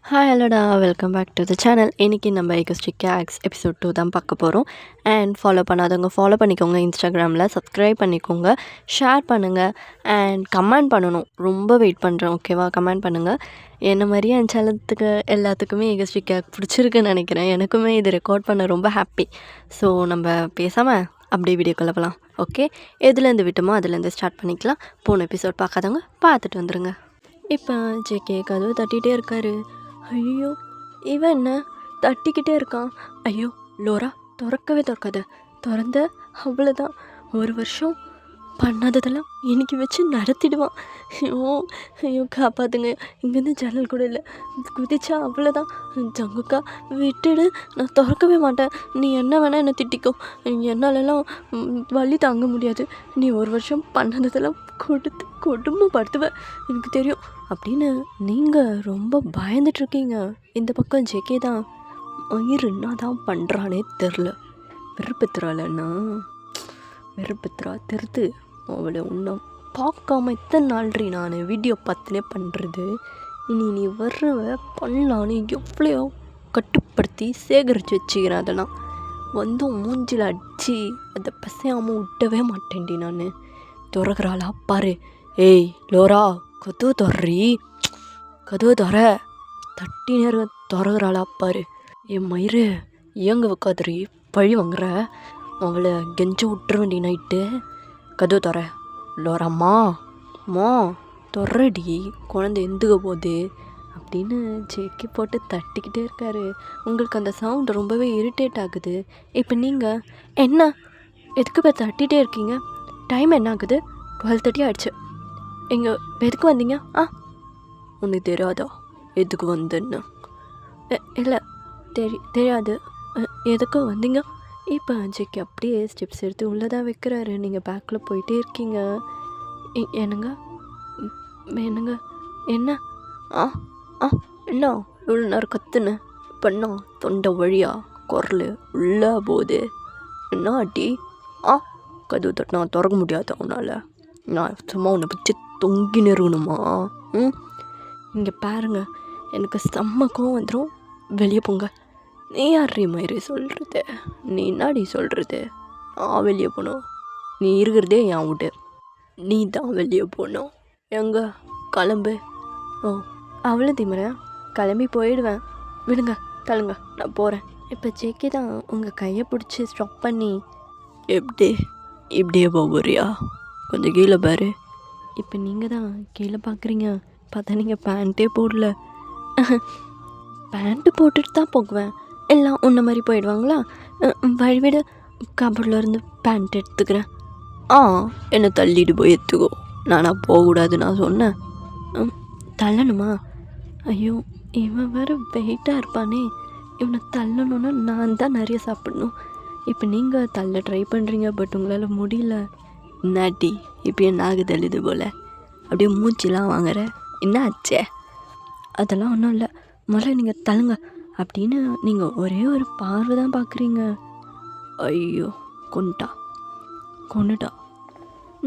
Hi ஹலோடா, welcome back to the channel. இன்றைக்கி நம்ம எகஸ்டிக் கேக்ஸ் எபிசோட் 2 தான் பார்க்க போகிறோம். அண்ட் ஃபாலோ பண்ணாதவங்க ஃபாலோ பண்ணிக்கோங்க. இன்ஸ்டாகிராமில் சப்ஸ்கிரைப் பண்ணிக்கோங்க, ஷேர் பண்ணுங்கள் அண்ட் கமெண்ட் பண்ணணும். ரொம்ப வெயிட் பண்ணுறேன், ஓகேவா? கமெண்ட் பண்ணுங்கள். என்ன மாதிரியே என் சேனத்துக்கு எல்லாத்துக்குமே எகஸ்டிக் கேக் பிடிச்சிருக்குன்னு நினைக்கிறேன். எனக்குமே இது ரெக்கார்ட் பண்ண ரொம்ப ஹாப்பி. ஸோ நம்ம பேசாமல் அப்படியே வீடியோ போகலாம். ஓகே, எதுலேருந்து விட்டோமோ அதுலேருந்து ஸ்டார்ட் பண்ணிக்கலாம். போன எபிசோட் பார்க்காதவங்க பார்த்துட்டு வந்துடுங்க. இப்போ ஜேகே கதவு தட்டிகிட்டே இருக்காரு. ஐயோ, இவன் என்ன தட்டிக்கிட்டே இருக்கான்? ஐயோ லோரா, திறக்கவே திறக்காத. திறந்த அவ்வளோதான். ஒரு வருஷம் பண்ணாததெல்லாம் இன்னைக்கு வச்சு நடத்திடுவான். ஐயோ ஐயோ, காப்பாற்றுங்க. இங்கேருந்து ஜன்னல் கூட இல்லை, குதிச்சா அவ்வளோதான். ஜங்குக்கா விட்டுடு, நான் திறக்கவே மாட்டேன். நீ என்ன வேணால் என்னை திட்டிக்கோ, என்னாலலாம் வலி தாங்க முடியாது. நீ ஒரு வருஷம் பண்ணாததெல்லாம் கொடுத்து கொடுமைப்படுத்துவ, எனக்கு தெரியும் அப்படின்னு நீங்கள் ரொம்ப பயந்துட்டுருக்கீங்க. இந்த பக்கம் ஜேகே தான் மயிர் என்ன தான் பண்ணுறானே தெரில. வெறுப்புத்துறாளண்ணா, வெறுப்புத்துறா திருத்து. அவளை இன்னும் பார்க்காம இத்தனை நாள்றி நான் வீடியோ பார்த்துனே பண்ணுறது. இனி நீ வர்றவ பண்ணலான்னு எவ்வளோ கட்டுப்படுத்தி சேகரித்து வச்சுக்கிறேன். அதெல்லாம் வந்து மூஞ்சில் அடித்து அதை பசையாமல் விட்டவே மாட்டேன்டி நான். துறகுறாளா பாரு. ஏய் லோரா, கதவு துறி, கதவு துற. தட்டி நேரம் துறகுறாளா பாரு. என் மயிறு இயங்க வைக்காதறி, பழி வாங்குற. அவளை கெஞ்ச விட்டுற வேண்டி நைட்டு. கதவு துற லோராம்மா, அம்மா துறடி, குழந்தை எந்துக்க போகுது அப்படின்னு ஜெக்கி போட்டு தட்டிக்கிட்டே இருக்காரு. உங்களுக்கு அந்த சவுண்ட் ரொம்பவே இரிட்டேட் ஆகுது. இப்போ நீங்கள் என்ன எதுக்கு இப்போ தட்டிகிட்டே இருக்கீங்க? டைம் என்ன ஆகுது? 12:30 ஆயிடுச்சு. எங்கே எதுக்கு வந்தீங்க? உனக்கு தெரியாதா எதுக்கு வந்தேன்னு? இல்லை தெரியாது. எதுக்கு வந்தீங்க? இப்போ ஜெக்கி அப்படியே ஸ்டெப்ஸ் எடுத்து உள்ளதான் வைக்கிறாரு. நீங்கள் பேக்கில் போயிட்டே இருக்கீங்க. என்னங்க என்னங்க என்ன என்ன இவ்வளோ நேரம் கத்துன்னு பண்ணா? தொண்டை வழியா குரல் உள்ள போகுது. என்ன ஆட்டி? கதவு தட்டினா திறக்க முடியாது அவனால். நான் சும்மா உன்னை பிடிச்சி தொங்கி நிறுவணுமா? இங்கே பாருங்க, எனக்கு செம்ம கோவம் வந்துடும். வெளியே போங்க. நீ யார்றி மயிறு சொல்கிறது? நீ என்னாடி சொல்கிறது? நான் வெளியே போகணும்? நீ இருக்கிறதே என் வீட்டு, நீ தான் வெளியே போகணும். எங்க கிளம்பு. அவ்வளோ திமுறேன், கிளம்பி போயிடுவேன். விடுங்க, தள்ளுங்க, நான் போகிறேன். இப்போ ஜேக்கே தான் உங்கள் கையை பிடிச்சி ஸ்டாப் பண்ணி, எப்படி இப்படியே போறியா? கொஞ்சம் கீழே பாரு. இப்போ நீங்கள் தான் கீழே பார்க்குறீங்க. பார்த்தா நீங்கள் பேண்ட்டே போடல. பேண்ட்டு போட்டுட்டு தான் போக்குவேன். எல்லாம் உன்ன மாதிரி போயிடுவாங்களா? வழிவிட, கபடில் இருந்து பேண்ட் எடுத்துக்கிறேன். என்னை தள்ளிட்டு போய் எடுத்துக்கோ. நானா போகக்கூடாது நான் சொன்னேன்? தள்ளணுமா? ஐயோ, இவன் வேறு வெயிட்டாக இருப்பானே. இவனை தள்ளணுன்னா நான் தான் நிறைய சாப்பிடணும். இப்போ நீங்கள் தள்ள ட்ரை பண்ணுறீங்க, பட் உங்களால் முடியல. என்னாட்டி இப்போ என் நாகு தள்ளுது போல், அப்படியே மூச்சிலாம் வாங்குற. என்ன ஆச்சே? அதெல்லாம் ஒன்றும் இல்லை, முதல்ல நீங்கள் தள்ளுங்க அப்படின்னு நீங்கள் ஒரே ஒரு பார்வை தான் பார்க்குறீங்க. ஐயோ, கொண்டுட்டா.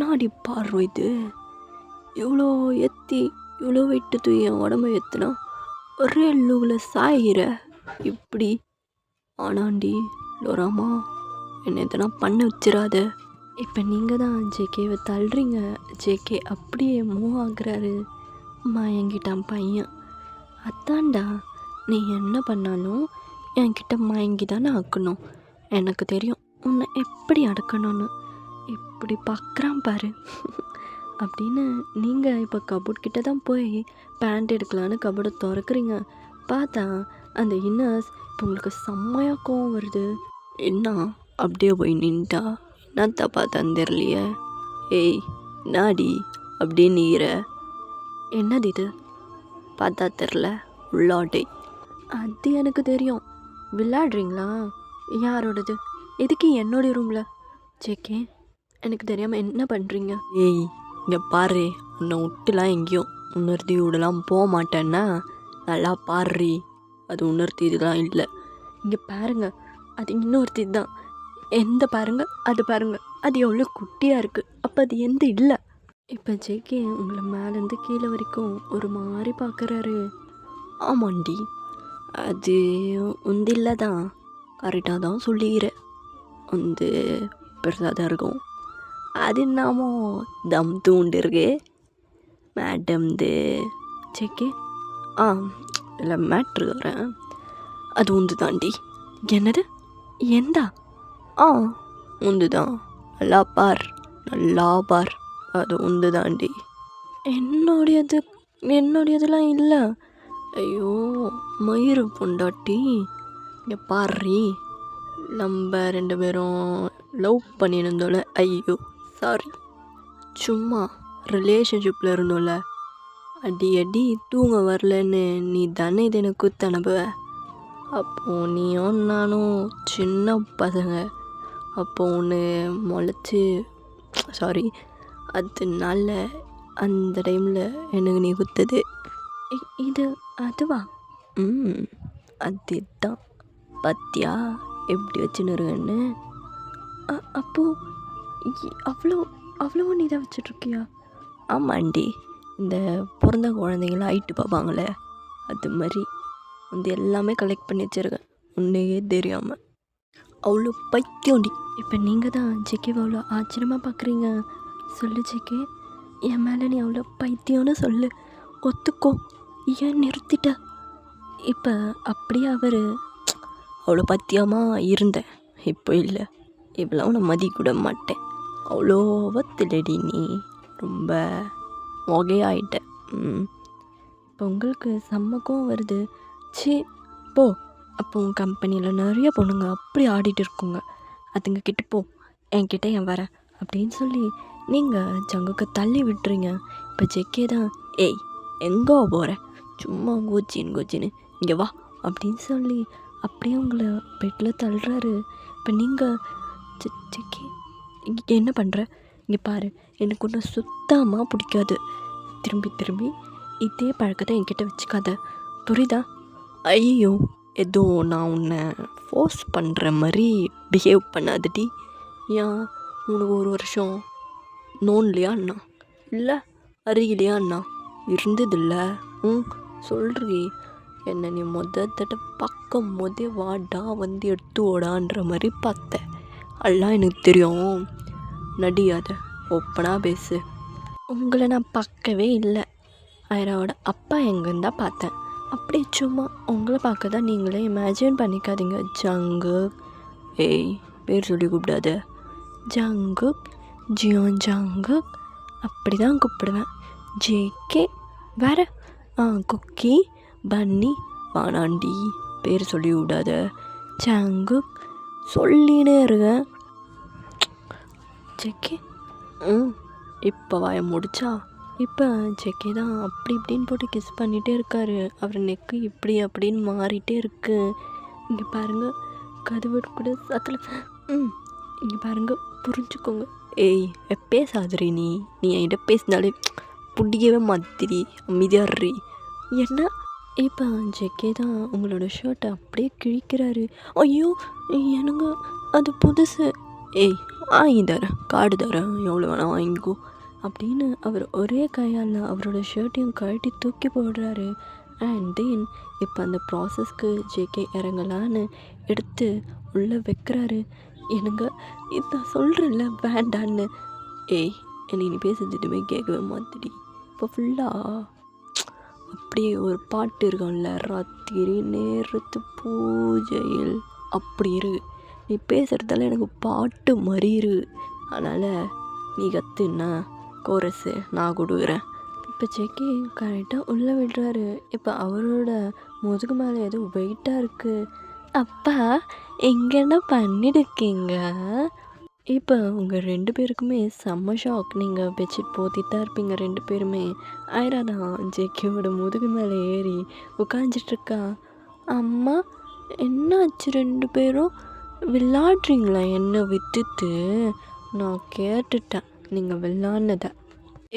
நாடி பார்வை இது. இவ்வளோ ஏற்றி இவ்வளோ வெயிட்டு தூக்கி என் உடம்பை ஏற்றுனா ஒரே லூவில் சாயிற இப்படி. ஆனாண்டி லோராமா, என்னை எதனா பண்ண வச்சிடாத. இப்போ நீங்கள் தான் ஜேகேவை தள்ளுறீங்க. ஜேகே அப்படியே மூவ் ஆகுறாரு. மயங்கிட்டான் பையன். அதான்டா, நீ என்ன பண்ணாலும் என்கிட்ட மயங்கி தானே ஆக்கணும். எனக்கு தெரியும் உன்னை எப்படி அடக்கணும்னு. இப்படி பார்க்குறான் பாரு அப்படின்னு நீங்கள் இப்போ கபோர்ட்கிட்ட தான் போய் பேண்ட் எடுக்கலான்னு கபோர்டை திறக்கிறீங்க. பார்த்தா அந்த இன்னர்ஸ் இப்போ உங்களுக்கு செம்மையாக கோவம் வருது. என்ன அப்படியே போய் நின்ட்டா? என்னத்த பார்த்தான்னு தெரியலையே. ஏய் நாடி அப்படியே நீர? என்னது இது? பார்த்தா தெரில, உள்ளாட்டை. அது எனக்கு தெரியும். விளையாடுறீங்களா? யாரோடது? எதுக்கு என்னோடைய ரூமில்? ஜேகே, எனக்கு தெரியாமல் என்ன பண்ணுறீங்க? ஏய் இங்கே பாரு, உன்னை விட்டுலாம் எங்கேயும் உணர்த்தி விடலாம் போக மாட்டேன்னா நல்லா பாடுறி. அது உணர்த்தி இதுதான் இல்லை. இங்கே பாருங்க, அது இன்னொருத்தி தான். எந்த பாருங்க, அது பாருங்க, அது எவ்வளோ குட்டியாக இருக்குது. அப்போ அது எந்த இல்லை. இப்போ ஜேகே உங்களை மேலேருந்து கீழே வரைக்கும் ஒரு மாதிரி பார்க்குறாரு. ஆமாண்டி, அது இல்லை தான், கரெக்டாக தான் சொல்லிக்கிறேன். வந்து பெருசாக தான் இருக்கும். அது என்னமோ தம் தூண்டு இருக்கு மேடம்து செக்கே. ஆ இல்லை மேட்ரு வரேன், அது உந்து தாண்டி. என்னது? எந்தா? ஆ உந்து தான், நல்லா பார், நல்லா பார், அது உந்து தாண்டி. என்னுடையதெல்லாம் இல்லை. ஐயோ மயிறு பொண்டாட்டி, இங்கே பாரு, நம்ம 2 பேரும் லவ் பண்ணியிருந்தோம்ல. ஐயோ சாரி, சும்மா ரிலேஷன்ஷிப்பில் இருந்தோம்ல. அடி தூங்க வரலன்னு நீ தானே இது எனக்கு குத்து அனுப்புவ. அப்போது நீயும் நானும் சின்ன பசங்க. அப்போது ஒன்று முளைச்சி சாரி, அதனால அந்த டைமில் எனக்கு நீ குத்துது. இது அதுவா? அதுதான், பத்தியா எப்படி வச்சுன்னு. அப்போது அவ்வளோ நீ தான் வச்சிட்ருக்கியா? ஆமாண்டி, இந்த பிறந்த குழந்தைங்கள ஹைட்டு பார்ப்பாங்களே, அது மாதிரி வந்து எல்லாமே கலெக்ட் பண்ணி வச்சுருக்கேன், உன்னையே தெரியாமல். அவ்வளோ பைத்தியம்டி. இப்போ நீங்கள் தான் ஜெகேவை அவ்வளோ ஆச்சரியமாக பார்க்குறீங்க. சொல்லு ஜெகே, என் மேலே நீ அவ்வளோ பைத்தியம்னு சொல்லு, ஒத்துக்கோ. ஏன் நிறுத்திட்ட? இப்போ அப்படியே அவர் அவ்வளோ பைத்தியமாக இருந்தேன், இப்போ இல்லை. இவ்வளோ நான் மதிக்கூட மாட்டேன். அவ்வளோ ஒத்துலடி, நீ ரொம்ப வகையாயிட்ட. இப்போ உங்களுக்கு செம்மக்கும் வருது. சி போ. அப்போ உன் கம்பெனியில் நிறைய பொண்ணுங்க அப்படி ஆடிட்டு இருக்குங்க, அதுங்க கிட்ட போ, என்கிட்ட ஏன் வர அப்படின்னு சொல்லி நீங்கள் ஜங்குக்கு தள்ளி விட்டுறீங்க. இப்போ ஜெக்கே தான், ஏய் எங்கோ போகிற, சும்மா கோச்சின்னு இங்கே வா அப்படின்னு சொல்லி அப்படியே உங்களை பெட்டில் தள்ளுறாரு. இப்போ நீங்கள் ஜெக்கே இங்கே என்ன பண்ணுற? இங்கே பாரு, எனக்கு ஒன்றும் சுத்தமாக பிடிக்காது. திரும்பி இதே பழக்கத்தை என்கிட்ட வச்சுக்காத, புரியுதா? ஐயோ, ஏதோ நான் உன்னை ஃபோர்ஸ் பண்ணுற மாதிரி பிஹேவ் பண்ணாதடி. ஏன் உனக்கு 1 வருஷம் நோன்லையா அண்ணா? இல்லை அருகிலையா அண்ணா இருந்ததில்ல? சொல்கிறீ என்னை நீ தடவை பார்க்கும் போதே வாடா வந்து எடுத்து ஓடான்ற மாதிரி பார்த்தேன். எல்லாம் எனக்கு தெரியும், நடியாத, ஓப்பனாக பேசு. உங்களை நான் பார்க்கவே இல்லை, ஐராவோட அப்பா எங்கன்னு தான் பார்த்தேன். அப்படியே சும்மா உங்களை பார்க்க தான் நீங்களே இமேஜின் பண்ணிக்காதீங்க. ஜங்குக், ஏய் பேர் சொல்லி கூப்பிடாத. ஜங்குக், ஜங்குக் அப்படி தான் கூப்பிடுவேன். ஜேகே வேற, குக்கி, பன்னி, வானாண்டி பேர் சொல்லி விடாத. ஜங்குக் சொல்லினே இருக்கேன். ஜேகே இப்போ வாய முடிச்சா? இப்போ ஜெக்கே தான் அப்படி இப்படின்னு போட்டு கிஸ் பண்ணிகிட்டே இருக்காரு. அவர் நெக்கு இப்படி அப்படின்னு மாறிட்டே இருக்கு. இங்கே பாருங்கள், கதவு கூட சத்தில். இங்கே பாருங்கள், புரிஞ்சுக்கோங்க. ஏய் பேசாதுரி, நீ என்கிட்ட பேசினாலே பிடிக்கவே மாத்திரி, அமைதியாடுறி. என்ன? இப்போ ஜெக்கே தான் உங்களோட ஷர்ட்டை அப்படியே கிழிக்கிறாரு. ஐயோ என்னங்க, அது புதுசு. ஏய் வாங்கி தரேன், கார்டு தரேன், எவ்வளோ வேணால் வாங்கிக்கோ அப்படின்னு அவர் ஒரே கையால் அவரோட ஷர்ட்டையும் கழட்டி தூக்கி போடுறாரு. அண்ட் தென் இப்போ அந்த ப்ராசஸ்க்கு ஜேகே இறங்கலான்னு எடுத்து உள்ளே வைக்கிறாரு. என்னங்க இது நான் சொல்கிறேன்ல வேண்டான்னு. ஏய் என்னை நீ பேசுறது எதுவுமே கேட்கவே மாத்திடி. இப்போ ஃபுல்லாக அப்படியே ஒரு பாட்டு இருக்கும்ல, ராத்திரி நேரத்து பூஜையில், அப்படி இரு. நீ பேசுகிறதால எனக்கு பாட்டு மாதிரி இரு. அதனால் நீ கற்றுன்னா கோரஸு நான் கொடுக்குறேன். இப்போ ஜெக்கி கரெக்டாக உள்ளே விடுறாரு. இப்போ அவரோட முதுகு மேலே ஏதோ வெயிட்டாக இருக்குது. அப்பா எங்கே என்ன பண்ணியிருக்கீங்க? இப்போ உங்கள் 2 பேருக்குமே செம்ம ஷாக். நீங்கள் பெட்ஷீட் போத்திட்டு தான் இருப்பீங்க 2 பேருமே. ஐரா தான் ஜெக்கியோட முதுகு மேலே ஏறி உட்காந்துட்ருக்கா. அம்மா என்னாச்சு 2 பேரும் விளாட்றீங்களா என்னை விட்டுட்டு? நான் கேட்டுட்டேன் நீங்கள் விளாட்னதை.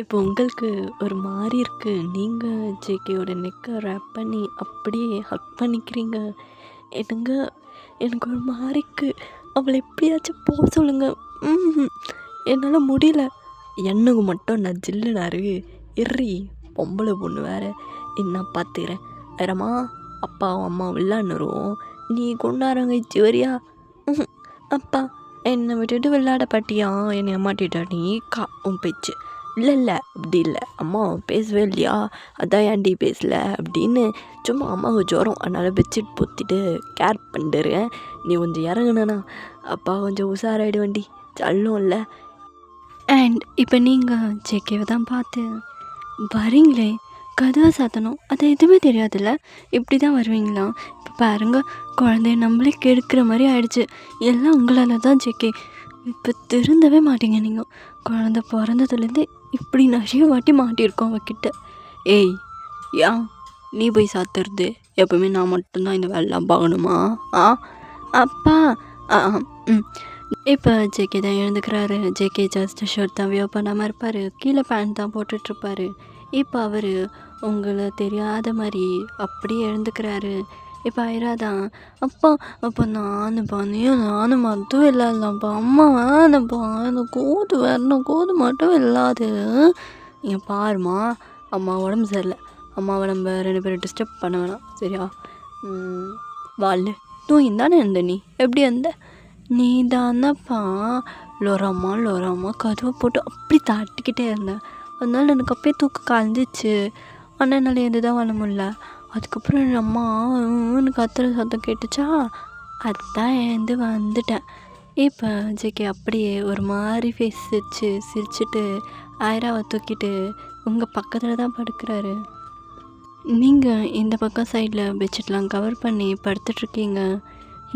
இப்போ உங்களுக்கு ஒரு மாதிரி இருக்குது. நீங்கள் ஜேகேயோட நெக்கை ரேப் பண்ணி அப்படியே ஹக் பண்ணிக்கிறீங்க. எனக்கு ஒரு மாதிரிக்கு. அவளை எப்படியாச்சும் போக சொல்லுங்கள். என்னால் முடியல. எனக்கு மட்டும் நான் ஜில்லுனாரு இறி பொம்பளை பொண்ணு வேறு என்ன பார்த்துக்கிறேன். ஐரம்மா அப்பாவும் அம்மாவும் விளையாடுறோம், நீ கொண்டாரங்க இச்சி வரியா? அப்பா என்னை விட்டுட்டு விளையாட பாட்டியா, என்னை அம்மாட்டிட்டா நீ உன் பேச்சு இல்லை அப்படி இல்லை, அம்மா பேசவே இல்லையா, அதான் ஏன்டி பேசல அப்படின்னு சும்மா அம்மாவுக்கு ஜுரம், அதனால் பெட்ஷீட் பொத்திட்டு கேர் பண்ணிட்டுருக்கேன். நீ கொஞ்சம் இறங்குனா அப்பா கொஞ்சம் உஷாராயிடுவேண்டி, சல்லும் இல்லை. அண்ட் இப்போ நீங்கள் ஜேகேவை தான் பார்த்து வரீங்களே, கதவை சாத்தணும் அது எதுவுமே தெரியாதுல்ல, இப்படி தான் வருவீங்களா? இப்போ பாருங்க, குழந்தைய நம்மளே கெடுக்கிற மாதிரி ஆயிடுச்சு, எல்லாம் உங்களால் தான் ஜேகே. இப்போ திருந்தவே மாட்டீங்க நீங்கள். குழந்த பிறந்ததுலேருந்து இப்படி நிறைய வாட்டி மாட்டியிருக்கோம் அவகிட்ட. ஏய் ஏன் நீ போய் சாத்துறது, எப்பவுமே நான் மட்டும்தான் இந்த வேலைலாம் பார்க்கணுமா? அப்பா இப்போ ஜேகே தான் எழுந்துக்கிறாரு. ஜேகே ஜஸ்ட் ஷர்ட் தான் வியோ பண்ணாமல் இருப்பார், கீழே பேண்ட் தான் போட்டுட்ருப்பார். இப்போ அவர் உங்களை தெரியாத மாதிரி அப்படியே எழுந்துக்கிறாரு. இப்போ ஐரா தான், அப்போ நானும் பண்ணியும் நானும் மட்டும் இல்லாதப்பா, அம்மா வேணும்ப்பா, அந்த கோது வரணும், கோது மட்டும் இல்லாது. நீங்கள் பாருமா, அம்மா உடம்பு சரியில்லை, அம்மாவை நம்ம 2 பேரும் டிஸ்டர்ப் பண்ண வேணாம் சரியா? வாழ் தூங்கி தானே இருந்த, நீ எப்படி இருந்த? நீ தானப்பா லொராமா கதவை போட்டு அப்படி தட்டிக்கிட்டே இருந்தேன், அதனால எனக்கு அப்பயே தூக்கம் கலந்துச்சு. ஆனால் என்னால் எது தான் பண்ண முடியல. அதுக்கப்புறம் என் அம்மா எனக்கு கத்துற சத்தம் கேட்டுச்சா, அதுதான் எழுந்து வந்துட்டேன். இப்போ ஜேகே அப்படியே ஒரு மாதிரி ஃபேஸ் சிரிச்சுட்டு ஐராவை தூக்கிட்டு உங்கள் பக்கத்தில் தான் படுக்கிறாரு. நீங்கள் இந்த பக்கம் சைடில் பெட்ஷீட்லாம் கவர் பண்ணி படுத்துட்ருக்கீங்க.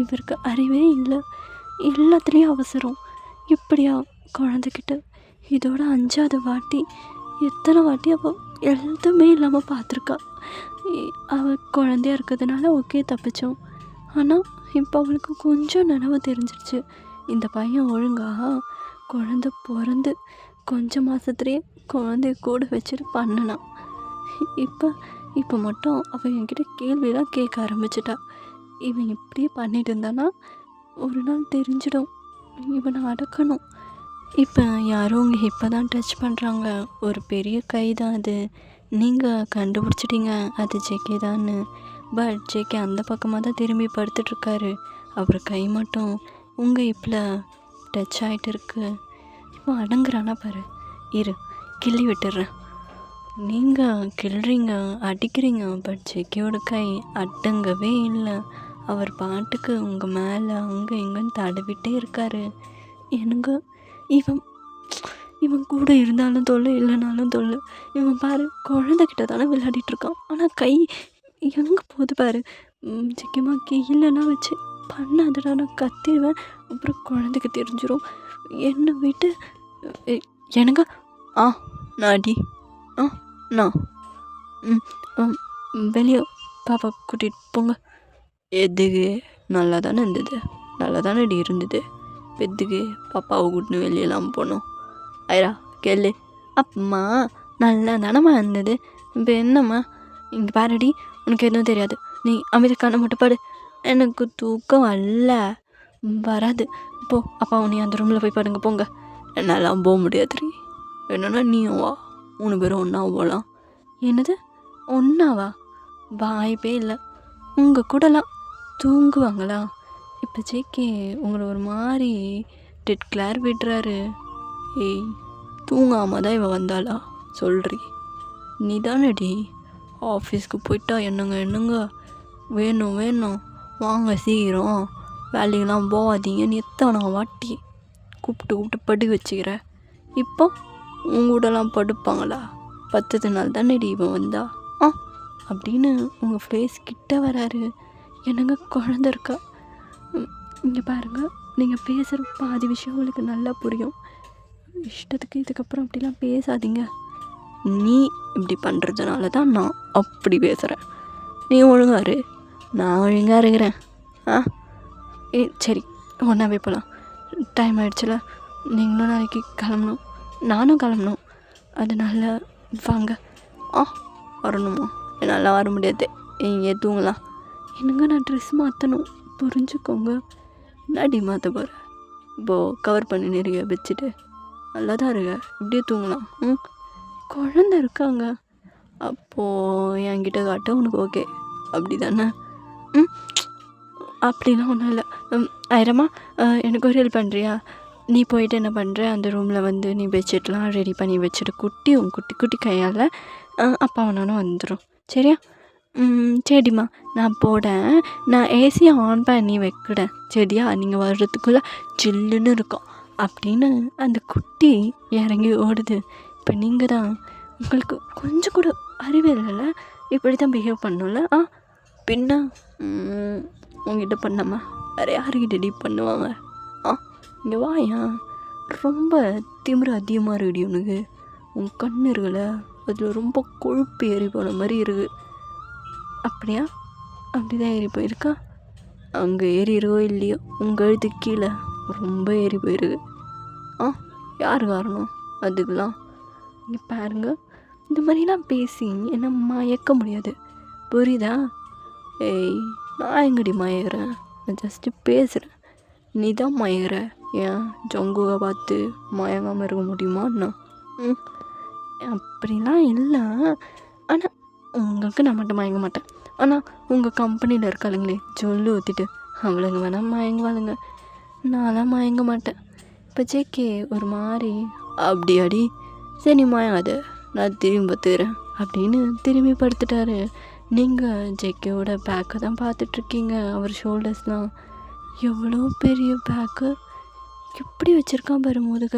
இவருக்கு அறிவே இல்லை, எல்லாத்துலேயும் அவசரம். இப்படியா குழந்தைக்கிட்ட இதோட 5வது வாட்டி, எத்தனை வாட்டி அவள் எதுவுமே இல்லாமல் பார்த்துருக்கா. அவள் குழந்தையா இருக்கிறதுனால ஓகே தப்பிச்சோம். ஆனால் இப்போ அவளுக்கு கொஞ்சம் நினைவு தெரிஞ்சிருச்சு, இந்த பையன் ஒழுங்காக குழந்த பிறந்து கொஞ்சம் மாதத்துலேயே குழந்தைய கூட வச்சுட்டு பண்ணனான். இப்போ மட்டும் அவள் என்கிட்ட கேள்வியெல்லாம் கேட்க ஆரம்பிச்சிட்டா. இவன் இப்படியே பண்ணிட்டு இருந்தானா ஒரு நாள் தெரிஞ்சிடும், இவனை அடக்கணும். இப்போ யாரும் உங்கள் ஹிப்பை தான் டச் பண்ணுறாங்க, ஒரு பெரிய கை தான் அது. நீங்கள் கண்டுபிடிச்சிட்டிங்க அது ஜேகே தான்னு. பட் ஜேகே அந்த பக்கமாக தான் திரும்பி படுத்துட்ருக்காரு. அவர் கை மட்டும் உங்கள் ஹிப்பில் டச் ஆகிட்டு இருக்கு. இப்போ அடங்குறானா பாரு, இரு கிள்ளி விட்டுடுறேன். நீங்கள் கிள்றீங்க, அடிக்கிறீங்க, பட் ஜேகேயோட கை அடங்கவே இல்லை. அவர் பாட்டுக்கு உங்கள் மேலே அங்கே இங்கேன்னு தடவிட்டே இருக்காரு. எனக்கு இவன் கூட இருந்தாலும் தொல்லை, இல்லைனாலும் தொல்லை. இவன் பாரு குழந்தைகிட்ட தானே விளையாடிட்டுருக்கான், ஆனால் கை எங்கே போகுது பாரு. முக்கியமாக கீழெல்லாம் வச்சு பண்ணாதடா, நான் கத்திடுவேன், அப்புறம் குழந்தைக்கு தெரிஞ்சிடும். என்னை விட்டு எனக்கு நாடி நான் வெளியே பாப்பா கூட்டிகிட்டு போங்க. எதுக்கு? நல்லா தானே இருந்தது, நல்லா தானே இருந்தது, எதுக்கு பாப்பாவை கூட்டின்னு வெளியெல்லாம் போனோம்? ஐரா கேளு, அப்பம்மா நல்லா தானம்மா இருந்தது, இப்போ என்னம்மா? இங்கே பாருடி, உனக்கு எதுவும் தெரியாது, நீ அமைதிக்கான மட்டும் பாடு. எனக்கு தூக்கம் வராது. போ அப்பா, நீ அந்த ரூமில் போய் பாடுங்க போங்க. என்னாலாம் போக முடியாதுரி. என்னன்னா நீயும் வா, 3 பேரும் ஒன்றா போகலாம். என்னது ஒன்றாவா? வாய்ப்பே இல்லை, உங்கள் கூடலாம் தூங்குவாங்களா? இப்போ ஜேகே உங்களை ஒரு மாதிரி டெட் கிளார் விடுறாரு. ஏய் தூங்காமல் தான் இவன் வந்தாளா சொல்கிறீ? நீ தானடி ஆஃபீஸ்க்கு போயிட்டா என்னங்க வேணும் வாங்க சீக்கிரம், வேலைக்கெல்லாம் போகாதீங்கன்னு எத்தனை வாட்டி கூப்பிட்டு படுக்க வச்சுக்கிற. இப்போ உங்கூடலாம் படுப்பாங்களா? 10 நாள் தானேடி இவன் வந்தா அப்படின்னு உங்கள் ஃபேஸ் கிட்ட வராரு. என்னங்க குழந்த இருக்கா? இங்கே பாருங்கள், நீங்கள் பேசுகிற பாதி விஷயம் உங்களுக்கு நல்லா புரியும். இஷ்டத்துக்கு இதுக்கப்புறம் அப்படிலாம் பேசாதீங்க. நீ இப்படி பண்ணுறதுனால தான் நான் அப்படி பேசுகிறேன். நீ ஒழுங்காரு, நான் ஒழுங்காக இருக்கிறேன். சரி ஒன்றாவே போகலாம். டைம் ஆகிடுச்சுல, நீங்களும் நாளைக்கு கிளம்பணும், நானும் கிளம்பணும். அதனால வாங்க. வரணுமா? என்னால் வர முடியாது, இங்கே தூங்கலாம். என்னங்க நான் ட்ரெஸ் மாற்றணும், புரிஞ்சுக்கோங்க. என்னாடி மாற்ற போகிறேன்? இப்போது கவர் பண்ணி நிறைய வச்சுட்டு நல்லா தான் இருக்க, இப்படியே தூங்கலாம். குழந்த இருக்காங்க, அப்போது என்கிட்ட காட்ட உனக்கு ஓகே, அப்படி தானே? ம் அப்படிலாம் ஒன்றும் இல்லை. ஆயிரமா எனக்கு ஒரு ஹெல்ப் பண்ணுறியா? நீ போயிட்டு என்ன பண்ணுற, அந்த ரூமில் வந்து நீ பெட்ஷீட்லாம் ரெடி பண்ணி வச்சுட்டு உன் குட்டி குட்டி கையால் அப்பா நானும் வந்துடும். சரியா? சரிம்மா நான் போடேன். நான் ஏசியை ஆன் பண்ணி வைக்கிறேன். சரியா? நீங்கள் வர்றதுக்குள்ளே ஜில்லுன்னு இருக்கும் அப்படின்னு அந்த குட்டி இறங்கி ஓடுது. இப்போ நீங்கள் தான், உங்களுக்கு கொஞ்சம் கூட அறிவு இல்லைல்ல, இப்படி தான் பிஹேவ் பண்ணல. பின்ன உங்ககிட்ட பண்ணாமா வேறு யாருக்கிட்ட டீப் பண்ணுவாங்க? இங்கே வாயா, ரொம்ப திமிரு அதிகமாக இருக்குடி உனக்கு. உன் கண்ணு இருக்குல்ல, அதில் ரொம்ப கொழுப்பு ஏறி போன மாதிரி இருக்குது. அப்படியா? அப்படி தான் ஏறி போயிருக்கா? அங்கே ஏறி இருக்கோ இல்லையோ, உங்கள் கழுத்துக்கு கீழே ரொம்ப ஏறி போயிருக்கு. யார் காரணம் அதுக்கெலாம்? இங்கே பாருங்க, இந்த மாதிரிலாம் பேசி என்ன மயக்க முடியாது, புரியுதா? ஏய், நான் எங்கடி மயக்கிறேன்? நான் ஜஸ்ட்டு பேசுகிறேன், நீ தான் மயங்கிற. ஏன் ஜங்குவை பார்த்து மயங்காமல் இருக்க முடியுமா? நான் அப்படிலாம் இல்லை. ஆனால் உங்களுக்கு நான் மட்டும் மயங்க மாட்டேன். ஆனால் உங்கள் கம்பெனியில் இருக்காளுங்களே சொல்லு ஊற்றிட்டு, அவளுங்க வேணால் மயங்குவாளுங்க, நான்லாம் மயங்க மாட்டேன். இப்போ ஜேகே ஒரு மாதிரி அப்படி அடி, சரி நீ மயங்காத, நான் திரும்பி பார்த்துக்கிறேன் அப்படின்னு திரும்பி படுத்துட்டாரு. நீங்கள் ஜேகேவோட பேக்கை தான் பார்த்துட்ருக்கீங்க. அவர் ஷோல்டர்ஸ்லாம் எவ்வளோ பெரிய பேக்கு, எப்படி வச்சுருக்கான் பாரு முதுக,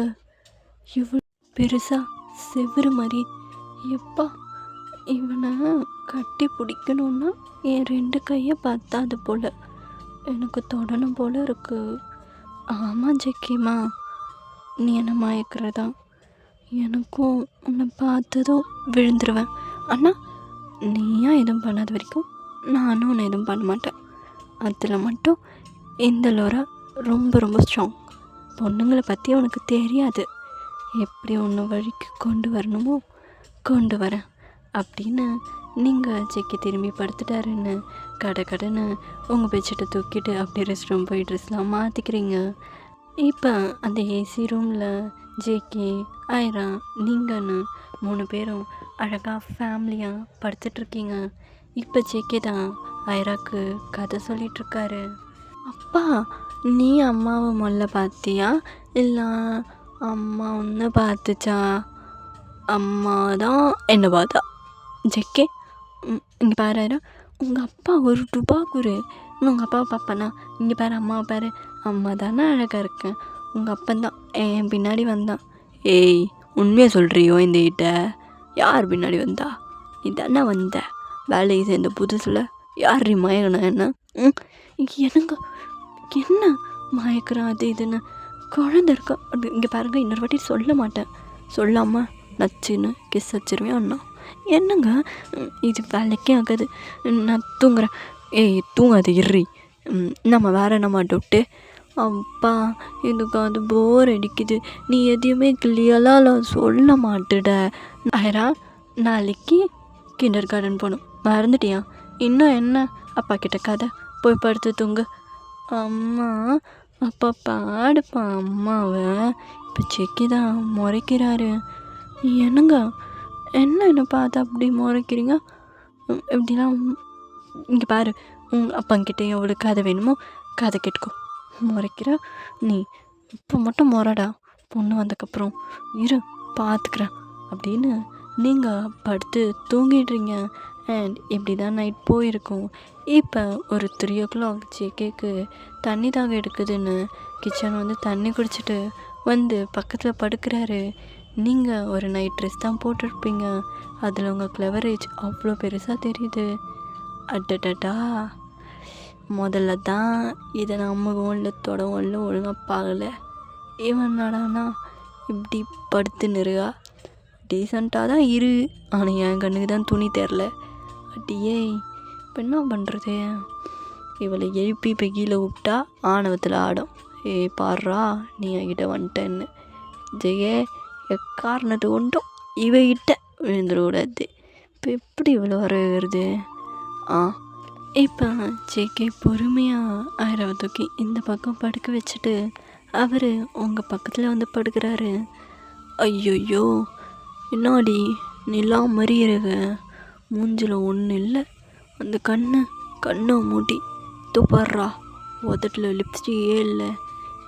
இவ்வளோ பெருசாக செவ்வறு மாதிரி. எப்பா, இவனை கட்டி பிடிக்கணுன்னா என் 2 கையை பார்த்தாது போல் எனக்கு தொடணும் போல் இருக்குது. ஆமாம் ஜெக்கிமா, நீ என்ன மயக்கிறதா? எனக்கும் உன்னை பார்த்ததும் விழுந்துருவேன். ஆனால் நீயா எதுவும் பண்ணாத வரைக்கும் நானும் உன்னை எதுவும் பண்ண மாட்டேன். அதில் மட்டும் இந்த லோரா ரொம்ப ரொம்ப ஸ்ட்ராங். பொண்ணுங்களை பற்றி உனக்கு தெரியாது. எப்படி ஒன்று வழிக்கு கொண்டு வரணுமோ கொண்டு வரேன் அப்படின்னு நீங்கள் ஜெக்கி திரும்பி படுத்துட்டாருன்னு கடைன்னு உங்கள் பெட்ஷீட்டை தூக்கிட்டு அப்படியே ரெஸ்ட் ரூம் போய் ட்ரெஸ்லாம் மாற்றிக்கிறீங்க. இப்போ அந்த ஏசி ரூமில் ஜேகே, ஐரா, நீங்கன்னு 3 பேரும் அழகாக ஃபேமிலியாக படுத்துட்ருக்கீங்க. இப்போ ஜேகே தான் ஐராக்கு கதை சொல்லிகிட்ருக்காரு. அப்பா, நீ அம்மாவை முதல்ல பார்த்தியா இல்லை அம்மா ஒன்று பார்த்துச்சா? அம்மா தான் என்னை பார்த்தா. ஜெக்கே, இங்கே பாரு ஐரா, உங்கள் அப்பா ஒரு டுபாக்குரு. இன்னும் உங்கள் அப்பாவை பார்ப்பேனா? இங்கே பாரு, அம்மாவை பாரு, அம்மா தானே அழகாக இருக்கேன். உங்கள் அப்பந்தான் என் பின்னாடி வந்தான். ஏய், உண்மையாக சொல்கிறியோ? இந்த கிட்ட யார் பின்னாடி வந்தா? நீ தானே வந்த வேலையை சேர்ந்த புதுசில். யார் மயக்கணும் என்ன? என்னங்க என்ன மயக்கிறான் அது இதுன்னு? குழந்த இருக்கா? அது இங்கே பாருங்க, இன்னொரு வாட்டி சொல்ல மாட்டேன். சொல்லாமல் நச்சுன்னு கிஸ் வச்சிருவேன் அண்ணா. என்னங்க இது வேலைக்கே ஆகாது, நான் தூங்குறேன். ஏய் தூங்காது, இறி, நம்ம வேற நம்ம டவுட்டு. அப்பா, எனக்கு அது போர் அடிக்குது, நீ எதையுமே கிளியலாக சொல்ல மாட்டுட. ஐரா, நாளைக்கு கிண்டர் கார்டன் போகணும், மறந்துட்டியா? இன்னும் என்ன அப்பா கிட்ட கதை, போய் படுத்து தூங்கு. அம்மா, அப்பா பாடுப்பா அம்மாவை. இப்போ செக்கி தான் முறைக்கிறாரு. என்னங்க என்ன பார்த்து அப்படி முறைக்கிறீங்க? எப்படிலாம் இங்கே பாரு, அப்பங்கிட்ட எவ்வளோ கதை வேணுமோ கதை கேட்டுக்கோ. முறைக்கிற நீ இப்போ மட்டும் முறைடா, பொண்ணு வந்ததுக்கப்புறம் இரு பார்த்துக்கிறேன் அப்படின்னு நீங்கள் படுத்து தூங்கிடுறீங்க. அண்ட் இப்படி தான் நைட் போயிருக்கும். இப்போ ஒரு 3 o'clock ஜேகேக்கு தண்ணி தாக எடுக்குதுன்னு கிச்சன் வந்து தண்ணி குடிச்சிட்டு வந்து பக்கத்தில் படுக்கிறாரு. நீங்கள் ஒரு நைட் ட்ரெஸ் தான் போட்டிருப்பீங்க, அதில் உங்கள் கிளவரேஜ் அவ்வளோ பெருசாக தெரியுது. அட்டடா, முதல்ல தான் இதை நம்மவும் இல்லை தொடவும் இல்லை, ஒழுங்காக பார்க்கல. இவன் நடானா இப்படி படுத்து நிறுகா, டீசெண்டாக தான் இரு, ஆனால் என் கண்ணுக்கு தான் துணி தெரில. அட்டியே, இப்போ என்ன பண்ணுறது? இவளை எழுப்பி இப்போ கீழே விட்டா ஆணவத்தில் ஆடும். ஏய் பாடுறா, நீ என்கிட்ட வந்துட்டேன்னு. ஜெயே, எக்காரணத்து கொண்டும் இவகிட்ட விழுந்துடக்கூடாது. இப்போ எப்படி இவ்வளோ வர வருது? இப்போ ஜேகே பொறுமையாக ஐராவை தூக்கி இந்த பக்கம் படுக்க வச்சுட்டு அவர் உங்கள் பக்கத்தில் வந்து படுக்கிறாரு. ஐயோயோ, என்னாடி நிலா மாதிரி இருக்க, மூஞ்சில் ஒன்றும் இல்லை, அந்த கண்ணை மூடி துப்பறா உதட்டில் லிப்ஸ்டிக்கே இல்லை,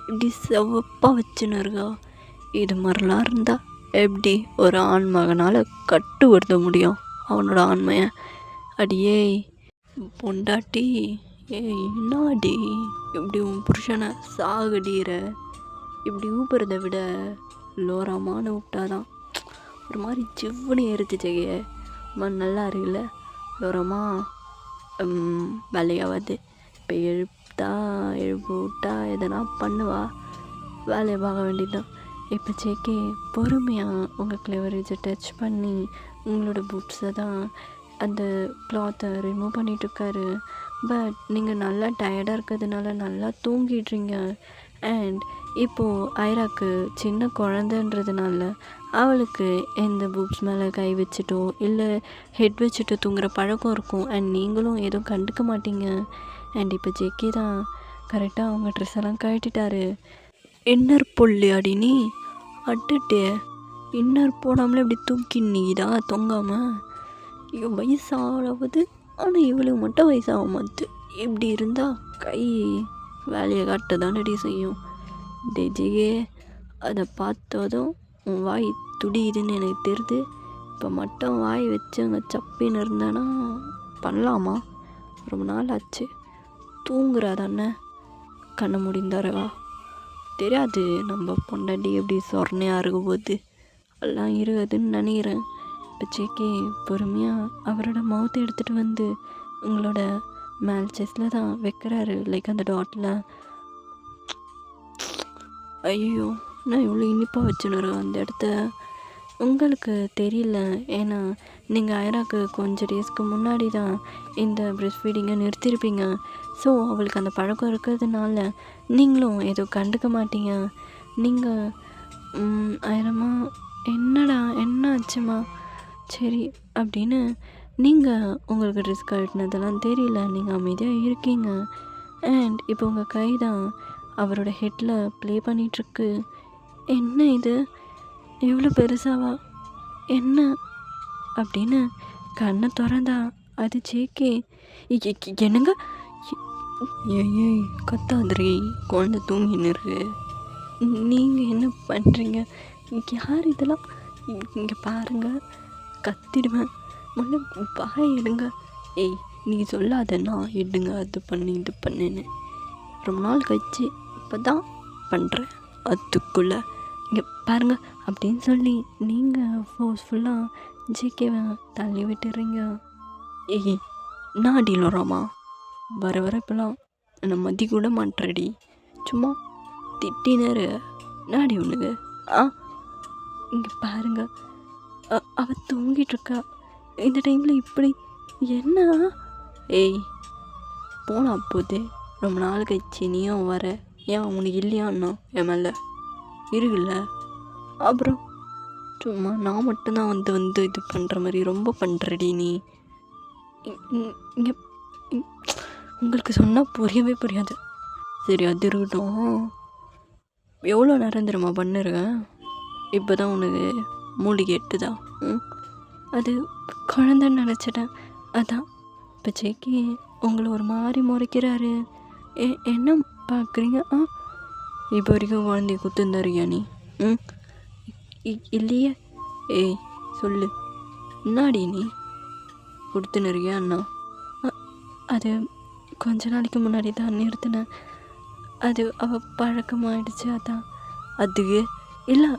இப்படி செவப்பாக வச்சுன்னு இருக்கா. இது மாதிரிலாம் இருந்தால் எப்படி ஒரு ஆண் மகனால் கட்டுப்படுத்த முடியும் அவனோட ஆண்மையை? அடியே பொண்டாட்டி, என்னாடி இப்படி உன் புருஷனை சாகடிகிற? இப்படி ஊப்புறதை விட லோராமான விட்டாதான் ஒரு மாதிரி ஜிவ்வுன்னு எரிச்சிச்சே. நல்லா இருக்குல்ல லோரமா? வேலையாவது இப்போ எழுப்பு விட்டா எதனா பண்ணுவா, வேலையை பார்க்க வேண்டியதுதான். இப்போ ஜேகே பொறுமையாக உங்கள் கிளவரேஜை டச் பண்ணி உங்களோட பூட்ஸை தான் அந்த கிளாத்தை ரிமூவ் பண்ணிகிட்ருக்காரு. பட் நீங்கள் நல்லா டயர்டாக இருக்கிறதுனால நல்லா தூங்கிடுறீங்க. அண்ட் இப்போது ஐராக்கு சின்ன குழந்தைன்றதுனால அவளுக்கு எந்த பூப்ஸ் மேலே கை வச்சுட்டோ இல்லை ஹெட் வச்சுட்டு தூங்குற பழக்கம் இருக்கும். அண்ட் நீங்களும் எதுவும் கண்டுக்க மாட்டீங்க. அண்ட் இப்போ ஜேகே தான் கரெக்டாக அவங்க ட்ரெஸ் எல்லாம் கழட்டிட்டாரு. இன்னர் பொல்லியாடி நீ அட்டுட்டே, இன்னர் போடாமலே இப்படி தூக்கின்னிதா தொங்காமல்? இவன் வயசாவது, ஆனால் இவளுக்கு மட்டும் வயசாக மாட்டு. இப்படி இருந்தால் கை வேலையை காட்ட தானடி செய்யும். ஜெயே அதை பார்த்ததும் உன் வாய் துடியுதுன்னு எனக்கு தெரியுது. இப்போ மட்டும் வாய் வச்சு அங்கே சப்பின்னு இருந்தேன்னா பண்ணலாமா? ரொம்ப நாள் ஆச்சு. தூங்குறா தானே, கண்ணை முடிந்தாரவா தெரியாது. நம்ம பொண்டாட்டி எப்படி சொர்ணையாக இருக்கும் போது எல்லாம் இருக்குதுன்னு நினைக்கிறேன். இப்போ ஜேகே பொறுமையாக அவரோட மவுத்தை எடுத்துகிட்டு வந்து உங்களோட மேல் செஸ்டில் தான் வைக்கிறாரு, லைக் அந்த டாட்டில். ஐயோ, நான் இவ்வளோ இனிப்பாக வச்சுன்னு அந்த இடத்த உங்களுக்கு தெரியல. ஏன்னா நீங்கள் ஐராக்கு கொஞ்சம் டேஸ்க்கு முன்னாடி தான் இந்த ப்ரெஸ்ட் ஃபீடிங்கை நிறுத்திருப்பீங்க. ஸோ அவளுக்கு அந்த பழக்கம் இருக்கிறதுனால நீங்களும் ஏதோ கண்டுக்க மாட்டீங்க. நீங்கள் ஐரம்மா என்னடா என்ன ஆச்சுமா, சரி அப்படின்னு நீங்கள் உங்களுக்கு ட்ரெஸ் கழட்டினதெல்லாம் தெரியல, நீங்கள் அமைதியாக இருக்கீங்க. அண்ட் இப்போ உங்கள் கை தான் அவரோட ஹெட்டில் ப்ளே பண்ணிகிட்ருக்கு. என்ன இது இவ்வளோ பெருசாவா என்ன அப்படின்னு கண்ணை திறந்தா அது ஜேகே. என்னங்க ஏய் கத்தாதிரி, குழந்தை தூங்கின்னு இருக்கு, நீங்கள் என்ன பண்ணுறீங்க? யார் இதெல்லாம்? இங்கே பாருங்கள், கத்திடுவேன். முதல்ல பாய் எடுங்க. ஏய் நீ சொல்லாதண்ணா, எடுங்க அது பண்ணு இது பண்ணுன்னு. ரொம்ப நாள் கழிச்சு இப்போ தான் பண்ணுறேன், அதுக்குள்ளே இங்கே பாருங்கள் அப்படின்னு சொல்லி நீங்கள் ஃபோர்ஸ்ஃபுல்லாக ஜேகேவை தள்ளி விட்டுறீங்க. ஏய் நான் அடியிலோராமா வர வர இப்போலாம் என்னை மதி கூட மாட்டுறடி, சும்மா திட்டினாரு நாடி ஒன்றுங்க. இங்கே பாருங்க, அவள் தூங்கிட்டுருக்கா இந்த டைமில் இப்படி என்ன? ஏய் போனா போதே, ரொம்ப நாள் கழிச்சு நீயும் வர, ஏன் உனக்கு இல்லையான்னா என் மேலே இருக்குல்ல? அப்புறம் சும்மா நான் மட்டும்தான் வந்து இது பண்ணுற மாதிரி ரொம்ப பண்ணுறடி நீ. இங்கே உங்களுக்கு சொன்னால் புரியவே புரியாது. சரி அது இருக்கட்டும், எவ்வளோ நேரம் தெரியுமா பண்ணிருக்கேன்? இப்போ தான் உனக்கு மூலிகை எட்டுதா? அது குழந்தைன்னு நினச்சிட்டேன், அதான். இப்போ ஜேகே உங்களை ஒரு மாதிரி முறைக்கிறாரு. என்ன பார்க்குறீங்க? இப்போ வரைக்கும் குழந்தைய குத்துந்தாரியா நீ? இல்லையே. ஏய் சொல்லு, என்னாடி நீ கொடுத்துனுறியா அண்ணா? அது கொஞ்ச நாளைக்கு முன்னாடி தான் நிறுத்தினேன், அது அவள் பழக்கமாகிடுச்சு அதான். அதுக்கு இல்லை,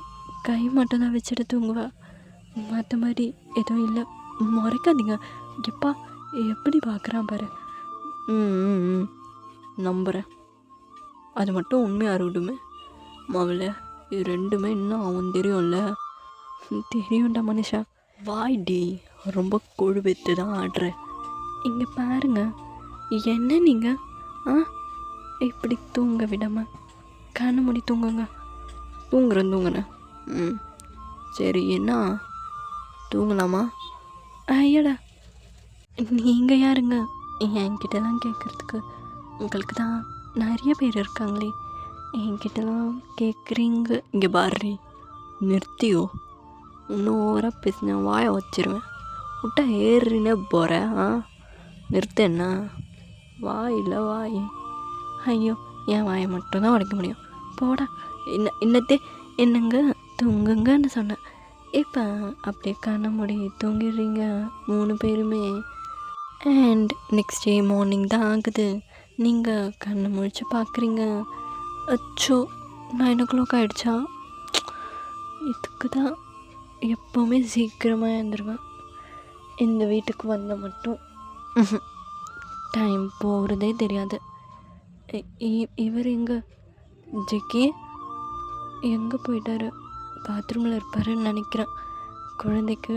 கை மட்டும் தான் வச்சுட்டு தூங்குவா, மற்ற மாதிரி எதுவும் இல்லை. முறைக்காதீங்க. எப்பா எப்படி பார்க்குறான் பாரு. நம்புகிறேன், அது மட்டும் உண்மையாக இருக்கட்டுமே. மகளே இது ரெண்டுமே இன்னும் அவன் தெரியும்ல? தெரியும்டா மனுஷா. வாய்டி, ரொம்ப கொழுவெத்து தான் ஆடுற. இங்கே பாருங்க, என்ன நீங்கள் இப்படி தூங்க விடாம கண்ணு மூடி தூங்குங்க. தூங்குறேன். சரி என்ன தூங்கலாமா? ஐயடா நீங்கள் யாருங்க என்கிட்டலாம் கேட்குறதுக்கு? உங்களுக்கு தான் நிறைய பேர் இருக்காங்களே, என்கிட்டலாம் கேட்குறீங்க. இங்கே பாரு, நிறுத்தியோ, இன்னும் ஓவராக பேசினேன் வாயை வச்சிருவேன். விட்டா ஏறினே போகிறேன். நிறுத்து என்ன வாயில் வாய். ஐயோ என் வாயை மட்டும்தான் உடைக்க முடியும். போடா. இன்னத்தே என்னங்க தூங்குங்கன்னு சொன்னேன். இப்போ அப்படியே கண்ண மூடி தூங்கிடுறீங்க 3 பேருமே. அண்ட் நெக்ஸ்ட் டே மார்னிங் தான் ஆகுது. நீங்கள் கண்ணை முழிச்சு பார்க்குறீங்க. அச்சோ 9 o'clock ஆகிடுச்சா? இதுக்கு தான் எப்போவுமே சீக்கிரமாக எழுந்துருவேன். இந்த வீட்டுக்கு வந்த மட்டும் டைம் போகிறதே தெரியாது. இவர் எங்கே? ஜெக்கி எங்கே போயிட்டாரு? பாத்ரூமில் இருப்பாருன்னு நினைக்கிறேன். குழந்தைக்கு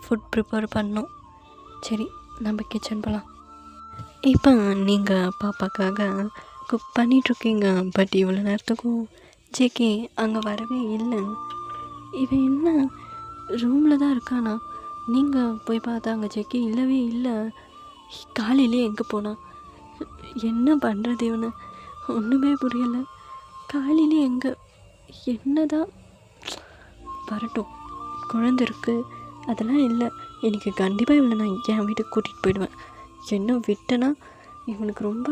ஃபுட் ப்ரிப்பேர் பண்ணோம். சரி நம்ம கிச்சன் போகலாம். இப்போ நீங்கள் பாப்பாக்காக குக் பண்ணிகிட்ருக்கீங்க. பட் இவ்வளோ நேரத்துக்கும் ஜெக்கி அங்கே வரவே இல்லை. இவன் என்ன ரூமில் தான் இருக்கானா? நீங்கள் போய் பார்த்தா அங்கே ஜெக்கி இல்லவே இல்லை. காலையிலே எங்கே போனான்? என்ன பண்ணுறது இவனை? ஒன்றுமே புரியலை. காலையிலே எங்கே? என்ன தான் வரட்டும், குழந்தை இருக்குது அதெல்லாம் இல்லை. எனக்கு கண்டிப்பாக இவனை நான் என் வீட்டுக்கு கூட்டிகிட்டு போயிடுவேன். என்ன விட்டேன்னா இவனுக்கு ரொம்ப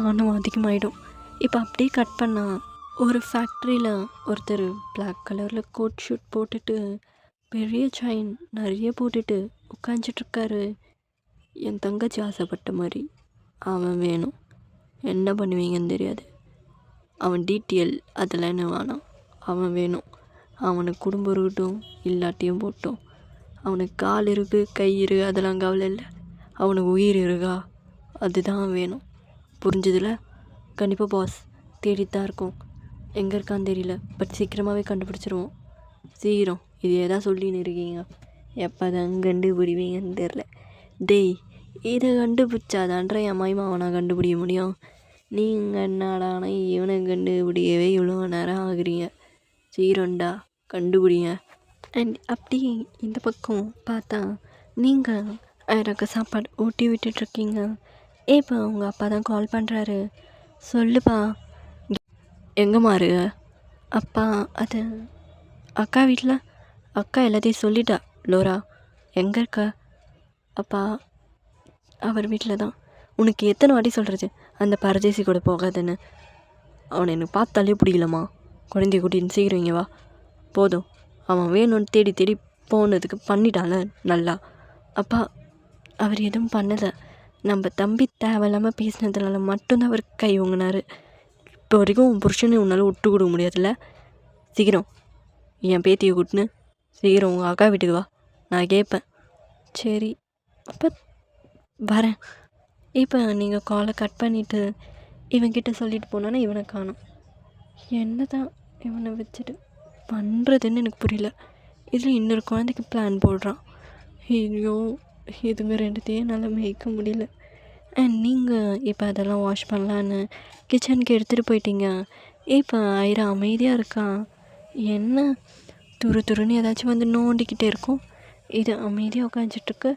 ஆணவம் அதிகமாகிடும். இப்போ அப்படியே கட் பண்ணா ஒரு ஃபேக்ட்ரியில் ஒருத்தர் பிளாக் கலரில் கோட் ஷூட் போட்டுட்டு பெரிய செயின் நிறைய போட்டுட்டு உட்காந்துட்ருக்காரு. என் தங்கச்சி ஆசைப்பட்ட மாதிரி அவன் வேணும். என்ன பண்ணுவீங்கன்னு தெரியாது. அவன் டீட்டெயில் அதெல்லாம் என்ன வேணாம், அவன் வேணும். அவனுக்கு குடும்பம் இருக்கட்டும் இல்லாட்டியும் போட்டோம். அவனுக்கு கால் இருக்குது கை இருக்குது அதெல்லாம் கவலை இல்லை. அவனுக்கு உயிர் இருக்கா அதுதான் வேணும். புரிஞ்சதில்ல? கண்டிப்பாக பாஸ் தேடித்தான் இருக்கும். எங்கே இருக்கான்னு தெரியல, பட் சீக்கிரமாகவே கண்டுபிடிச்சிருவோம். சீக்கிரம் இதே தான் சொல்லின்னு இருக்கீங்க. எப்போ தான் கண்டுபிடிவீங்கன்னு தெரில. டேய் இதை கண்டுபிடிச்சாதான்ற என் மாமா நான் கண்டுபிடிக்க முடியும். நீங்கள் என்னடானா இவனை கண்டுபிடிக்கவே இவ்வளோ நேரம் ஆகுறீங்க. சீரண்டா கண்டுபிடிங்க. அண்ட் அப்படி இந்த பக்கம் பார்த்தா நீங்கள் எனக்கு சாப்பாடு ஊட்டி விட்டுட்ருக்கீங்க. இப்போ உங்கள் அப்பா தான் கால் பண்ணுறாரு. சொல்லுப்பா. எங்கேம்மா இருக்கு? அப்பா அது அக்கா வீட்டில். அக்கா எல்லாத்தையும் சொல்லிட்டா. லோரா எங்கே இருக்க? அப்பா அவர் வீட்டில் தான். உனக்கு எத்தனை வாட்டி சொல்கிறது அந்த பரதேசி கூட போகாதுன்னு? அவனை எனக்கு பார்த்தாலே பிடிக்கலம்மா. குழந்தைய கூட்டின்னு சீக்கிரம் இங்கே வா. போதும், அவன் வேணும்னு தேடி தேடி போனதுக்கு பண்ணிட்டால நல்லா. அப்பா அவர் எதுவும் பண்ணலை. நம்ம தம்பி தேவையில்லாமல் பேசினதுனால மட்டும்தான் அவர் கை வாங்கினார். இப்போ வரைக்கும் உன் புருஷனை உன்னால் விட்டு கொடுக்க முடியாதுல்ல. சீக்கிரம் என் பேத்தியை கூட்டின்னு சீக்கிரம் உங்கள் அக்கா வீட்டுக்கு வா, நான் கேட்பேன். சரி அப்போ வரேன். இப்போ நீங்கள் காலை கட் பண்ணிவிட்டு இவன்கிட்ட சொல்லிட்டு போனான்னா இவனை காணும். என்ன தான் இவனை வச்சுட்டு பண்ணுறதுன்னு எனக்கு புரியல. இதில் இன்னொரு குழந்தைக்கு பிளான் போடுறான். ஐயோ இதுங்க ரெண்டுத்தையும் என்னால் மேய்க்க முடியல. அண்ட் நீங்கள் இப்போ அதெல்லாம் வாஷ் பண்ணலான்னு கிச்சனுக்கு எடுத்துகிட்டு போயிட்டீங்க. இப்போ ஐரா அமைதியாக இருக்கான். என்ன துருன்னு ஏதாச்சும் வந்து நோண்டிக்கிட்டே இருக்கும். இது அமைதியாக உட்காந்துட்ருக்கு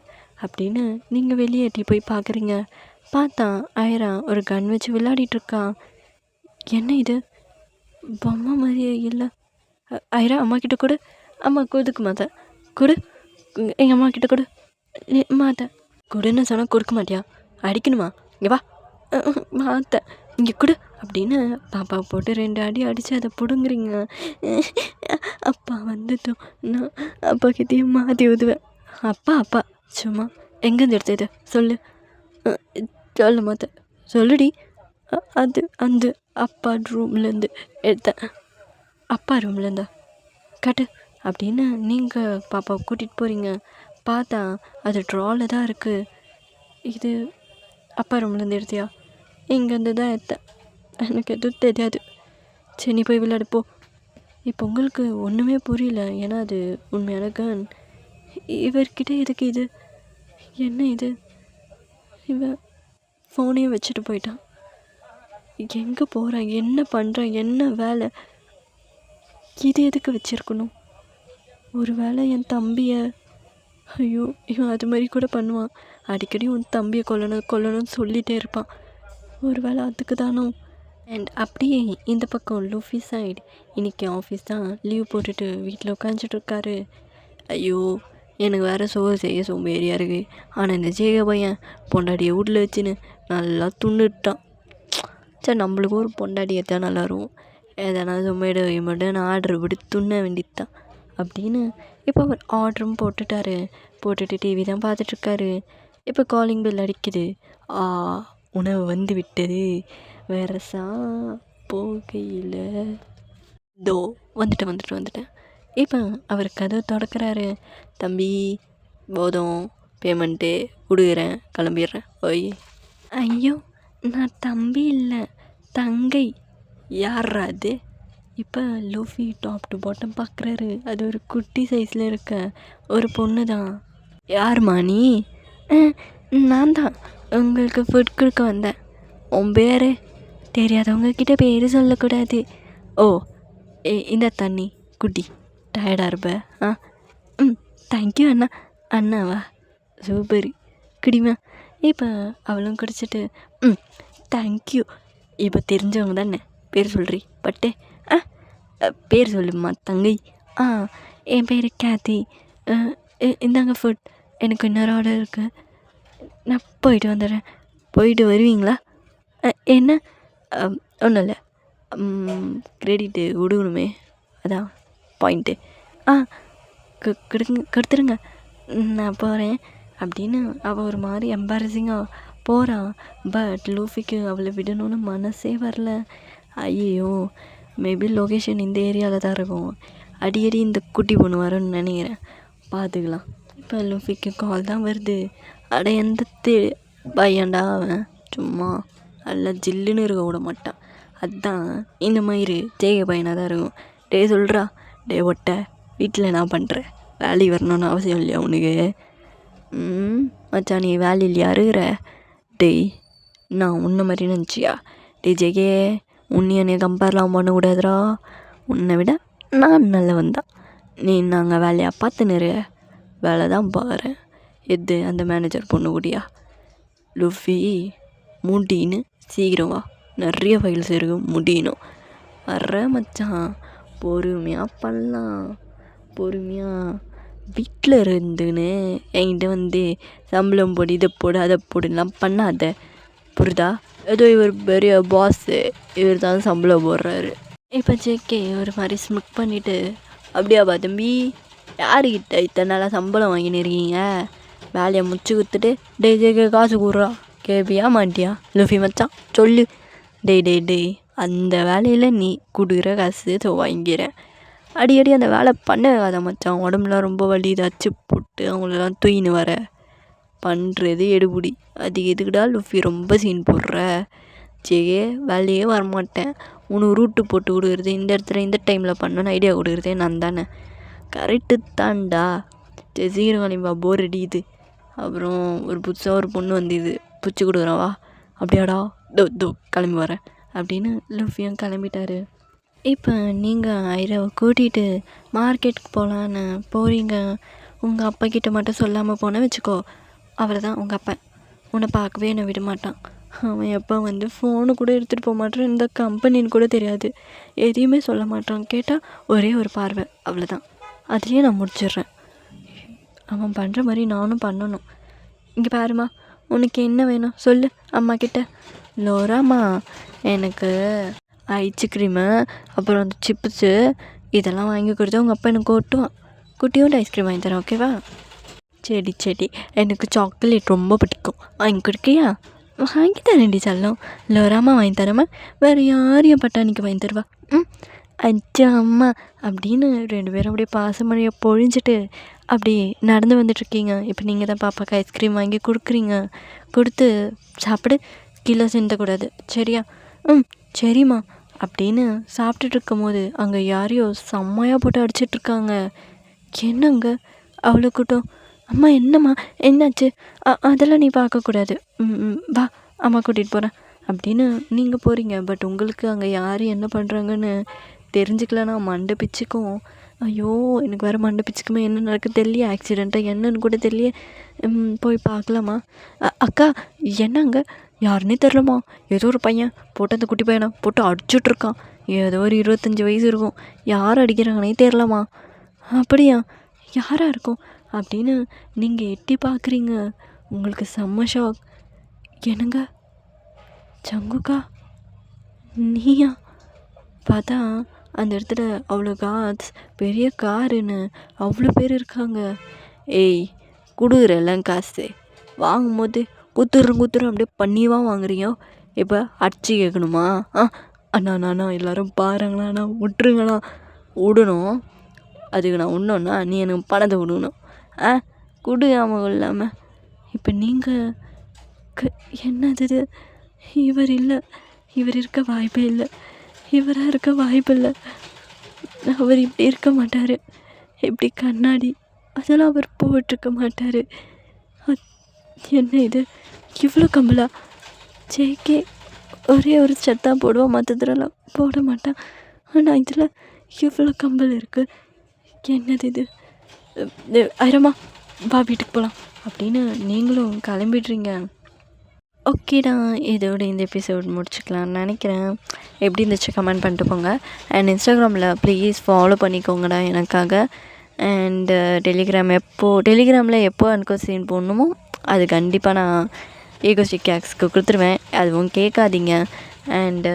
அப்படின்னு நீங்கள் வெளியே எட்டி போய் பார்க்குறீங்க. பார்த்தா ஐரா ஒரு கன் வச்சு விளையாடிட்டுருக்கா. என்ன இது பொம்மை மாதிரியே இல்லை. ஐரா அம்மா கிட்ட கொடு. அம்மா கொடுக்க மாட்டேன். கொடு எங்கள் அம்மா கிட்ட கொடு. மாட்டேன். கொடுன்னு சொன்னால் கொடுக்க மாட்டியா? அடிக்கணுமா? இங்கே வா. மாட்டேன் இங்கே கொடு அப்படின்னு பாப்பா போட்டு 2 அடி அடித்து அதை பிடுங்குறீங்க. அப்பா வந்துட்டோம். நான் அப்பா கிட்டேயும் மாற்றி ஊதுவேன். அப்பா சும்மா எங்கேருந்து எடுத்தது சொல்லு. சொல்ல மாட்டேன். சொல்லுடி. அது அந்த அப்பா ரூம்லேருந்து எடுத்தேன். அப்பா ரூம்லேருந்தா கட்டு அப்படின்னு நீங்கள் பாப்பாவை கூட்டிகிட்டு போகிறீங்க. பார்த்தா அது ட்ராவில் தான் இருக்குது. இது அப்பா ரூம்லேருந்து எடுத்தியா? இங்கேருந்து தான் எடுத்தேன். எனக்கு எதுவும் தெரியாது. சரி நீ போய் விளையாடுப்போ. இப்போ உங்களுக்கு ஒன்றுமே புரியல. ஏன்னா அது உண்மையான கன். இவர்கிட்ட எதுக்கு இது? என்ன இது? இவன் ஃபோனையும் வச்சுட்டு போயிட்டான். எங்கே போகிறான்? என்ன பண்ணுறான்? என்ன வேலை? இது எதுக்கு வச்சுருக்கணும்? ஒரு வேளை என் தம்பியை ஐயோ இவன் அது மாதிரி கூட பண்ணுவான். அடிக்கடி உன் தம்பியை கொல்லணும்னு சொல்லிகிட்டே இருப்பான். ஒரு வேளை அதுக்கு தானோ? அண்ட் அப்படியே இந்த பக்கம் லூஃபி சைடு இன்றைக்கி ஆஃபீஸ் தான் லீவ் போட்டுட்டு வீட்டில் உட்காந்துட்ருக்காரு. ஐயோ எனக்கு வேறு சோறு செய்ய சோம்பேறியாக இருக்குது. ஆனால் இந்த ஜெய பையன் பொண்டாட்டியை வீட்டில் வச்சுன்னு நல்லா துண்ணுட்டான். சரி நம்மளுக்கு ஒரு பொண்டாட்டி தான் நல்லா இருக்கும். எதனா ஜொமேட்டோ மட்டும் நான் ஆர்டர் போட்டு துண்ண வேண்டியதுதான் அப்படின்னு இப்போ அவர் ஆர்டரும் போட்டுட்டு டிவி தான் பார்த்துட்ருக்காரு. இப்போ காலிங் பெல் அடிக்குது. உணவு வந்து விட்டது வேறசா போகையில் தோ வந்துட்டேன். இப்போ அவர் கதவை திறக்கிறாரு. தம்பி போதும் பேமெண்ட்டு கொடுக்குறேன், கிளம்பிடுறேன். ஓய் ஐயோ, நான் தம்பி இல்லை தங்கை. யாரா அது? இப்போ லூஃபி டாப் டு பாட்டம் பார்க்குறாரு. அது ஒரு குட்டி சைஸில் இருக்க ஒரு பொண்ணு தான். யாருமா நீ? நான் தான் உங்களுக்கு ஃபுட் கொடுக்க வந்தேன். உன் பேர் தெரியாதவங்கக்கிட்ட பேர் சொல்லக்கூடாது. ஓ இந்த தண்ணி குட்டி, டயர்டாக இருப்ப. தேங்க்யூ அண்ணா. அண்ணாவா, சூப்பர், குடிமா. இப்போ அவளும் குடிச்சிட்டு தேங்க்யூ. இப்போ தெரிஞ்சவங்க தானே, பேர் சொல்கிறீ பட்டு. பேர் சொல்லுமா தங்கை. என் பேர் கேத்தி. இந்தாங்க ஃபுட், எனக்கு இன்னொரு ஆர்டர் இருக்குது. நான் போயிட்டு வந்துடுறேன். போயிட்டு வருவீங்களா? என்ன? ஒன்றும் இல்லை, கிரெடிட்டு விடுக்கணுமே, அதான் பாயிண்ட்டு. கொடுத்துருங்க, நான் போகிறேன் அப்படின்னு அவள் ஒரு மாதிரி எம்பாரசிங்காக போகிறான். பட் லூஃபிக்கு அவளை விடணும்னு மனசே வரல. ஐயோ, மேபி லொகேஷன் இந்த ஏரியாவில் தான் இருக்கும். அடிக்கடி இந்த குட்டி பொண்ணு வரும்னு நினைக்கிறேன், பார்த்துக்கலாம். இப்போ லூஃபிக்கு கால் தான் வருது. அட எந்த பையன்டா அவன், சும்மா நல்லா ஜில்லுன்னு இருக்க விட மாட்டான். அதுதான் இந்த மாதிரி ஜெய பையனாக தான் இருக்கும். டே சொல்கிறா, டே ஒட்ட வீட்டில் நான் பண்ணுறேன், வேலைக்கு வரணும்னு அவசியம் இல்லையா உனக்கு? மச்சான் நீ வேலையில் இருக்கிற? டேய் நான் உன்னை மாதிரி நினச்சியா? டே ஜெகே, உன்னை கம்பேர்லாம் பண்ணக்கூடாதுரா. உன்னை விட நான் நல்லவன் தான். நீ நாங்கள் வேலையாக பார்த்து நிறைய வேலை தான் பாரு. எது அந்த மேனேஜர் பொண்ணு கூடியா? லுஃபி முடின்னு சீக்கிரம் வா, நிறைய ஃபைல்ஸ் இருக்குது, முடியணும். வர்ற மச்சான், பொறுமையாக பண்ணலாம். பொறுமையாக வீட்டில் இருந்துன்னு என்கிட்ட வந்து சம்பளம் போடு, இதை போடு, அதை போடுலாம் பண்ணாத, புரியுதா? ஏதோ இவர் பெரிய பாஸு, இவர் தான் சம்பளம் போடுறாரு. இப்போ ஜேகே ஒரு மாதிரி ஸ்மிக் பண்ணிவிட்டு, அப்படியாப்பா தம்பி, யாருக்கிட்ட இத்தனை நாளாக சம்பளம் வாங்கின்னு இருக்கீங்க? வேலையை முடிச்சு கொடுத்துட்டு டே ஜேகே காசு கூடுறா, கேட்பியா மாட்டியா? லுஃபி மச்சான் சொல்லு. டேய் அந்த வேலையில் நீ கொடுக்குற காசு வாங்கிறேன். அடிக்கடி அந்த வேலை பண்ணாத மச்சான், உடம்புலாம் ரொம்ப வலி, அச்சு போட்டு அவங்களெல்லாம் தூயின்னு வர பண்ணுறது எடுபுடி. அது எதுக்குடா லுஃபி ரொம்ப சீன் போடுற? ஜெயே வேலையே வரமாட்டேன், உனக்கு ரூட்டு போட்டு கொடுக்குறது, இந்த இடத்துல இந்த டைமில் பண்ணணுன்னு ஐடியா கொடுக்குறதே நான் தானே. கரெக்டு தான்டா. சீக்கிரம் கிளம்பா, போர் அடிக்குது. அப்புறம் ஒரு புதுசாக ஒரு பொண்ணு வந்து இது பிடிச்சி கொடுக்குறவா. அப்படியாடா, தோ கிளம்பி வரேன் அப்படின்னு லுஃபியும் கிளம்பிட்டாரு. இப்போ நீங்கள் ஐராவை கூட்டிகிட்டு மார்க்கெட்டுக்கு போகலான்னு போகிறீங்க. உங்கள் அப்பா கிட்ட மட்டும் சொல்லாமல் போனால் வச்சுக்கோ, அவள் தான் உங்கள் அப்பா உன்னை பார்க்கவே என்னை விட மாட்டான். அவன் எப்போ வந்து ஃபோனு கூட எடுத்துகிட்டு போக மாட்டான், இந்த கம்பெனின்னு கூட தெரியாது, எதையுமே சொல்ல மாட்டான். கேட்டால் ஒரே ஒரு பார்வை, அவ்வளோதான். அதுலேயே நான் முடிச்சிடுறேன். அவன் பண்ணுற மாதிரி நானும் பண்ணணும். இங்கே பாருமா, உனக்கு என்ன வேணும் சொல்லு அம்மா கிட்ட. லோராம்மா, எனக்கு ஐஸ்கிரீமு அப்புறம் அந்த சிப்ஸு இதெல்லாம் வாங்கி கொடுத்தா உங்கள் அப்பா எனக்கு குட்டியோட ஐஸ்கிரீம் வாங்கி தரேன், ஓகேவா? சரி, எனக்கு சாக்லேட் ரொம்ப பிடிக்கும், வாங்கி கொடுக்கியா? வாங்கி தரேன்டி செல்லம். லோராம்மா வாங்கி தரமா, வேறு யாரையும் பட்டாணிக்கு வாங்கி தருவா? அச்சா அம்மா அப்படின்னு 2 பேரும் அப்படியே பாசமழையை பொழிஞ்சிட்டு அப்படி நடந்து வந்துட்டுருக்கீங்க. இப்போ நீங்கள் தான் பாப்பாக்கு ஐஸ்கிரீம் வாங்கி கொடுத்து சாப்பிடு, கீழே சிந்தக்கூடாது, சரியா? சரிம்மா அப்படின்னு சாப்பிட்டுட்டு இருக்கும் போது அங்கே யாரையோ செம்மையாக போட்டு அடிச்சிட்ருக்காங்க. என்னங்க அவ்வளோ கூட்டம்? அம்மா என்னம்மா என்னாச்சு? அதெல்லாம் நீ பார்க்கக்கூடாது, வா அம்மா கூட்டிகிட்டு போகிறேன் அப்படின்னு நீங்கள் போகிறீங்க. பட் உங்களுக்கு அங்கே யார் என்ன பண்ணுறாங்கன்னு தெரிஞ்சுக்கலன்னா மண்டை பிச்சுக்கும். ஐயோ, எனக்கு வேறு மண்டை பிச்சுக்குமே, என்ன நடக்குது தெரியல, ஆக்சிடெண்ட்டாக என்னன்னு கூட தெரியல. போய் பார்க்கலாமா? அக்கா என்னங்க, யாருன்னே தெரிலம்மா, ஏதோ ஒரு பையன் போட்டு அந்த குட்டி பையனை போட்டு அடிச்சுட்ருக்கான். ஏதோ ஒரு 25 வயசு இருக்கும், யார் அடிக்கிறாங்கன்னே தெரிலம்மா. அப்படியா, யாராக இருக்கும்? அப்படின்னு நீங்கள் எட்டி பார்க்குறீங்க. உங்களுக்கு செம்ம ஷாக். என்னங்க சங்குக்கா நீயா? பார்த்தா அந்த இடத்துல அவ்வளோ கார்ட்ஸ், பெரிய காருன்னு அவ்வளோ பேர் இருக்காங்க. ஏய் கொடுக்குறெல்லாம் காசு வாங்கும்போது குத்துறோம் அப்படியே பண்ணிவா வாங்குறீங்க. இப்போ அடிச்சு கேட்கணுமா? அண்ணா எல்லோரும் பாருங்களாண்ணா, விட்டுருங்கண்ணா. விடணும், அதுக்கு நான் ஒன்றுன்னா நீ எனக்கு பணத்தை விடணும். கொடுக்காமல் இல்லாமல். இப்போ நீங்கள் என்னது இது? இவர் இல்லை, இவர் இருக்க வாய்ப்பே இல்லை, இவராக இருக்க வாய்ப்பு இல்லை. அவர் இப்படி இருக்க மாட்டார். இப்படி கண்ணாடி அதெல்லாம் அவர் போட்டிருக்க மாட்டார். என்ன இது இவ்வளோ கம்பலா? ஜேகே ஒரே ஒரு ஷர்ட் தான் போடுவோம், மற்றதுலாம் போட மாட்டேன். ஆனால் இதில் இவ்வளோ கம்பல் இருக்குது. என்னது இது? ஐரம்மா வா வீட்டுக்கு போகலாம் அப்படின்னு நீங்களும் கிளம்பிடுறீங்க. ஓகேடா, இதோட இந்த எபிசோட் முடிச்சுக்கலான்னு நினைக்கிறேன். எப்படி இருந்துச்சு கமெண்ட் பண்ணிட்டு போங்க. அண்ட் இன்ஸ்டாகிராமில் ப்ளீஸ் ஃபாலோ பண்ணிக்கோங்கடா எனக்காக. அண்டு டெலிகிராமில் எப்போ எனக்கு சீன் போடணுமோ அது கண்டிப்பாக நான் ஈகோஸ்டிக் கேக்ஸ்க்கு கொடுத்துருவேன். அதுவும் கேட்காதீங்க. அண்டு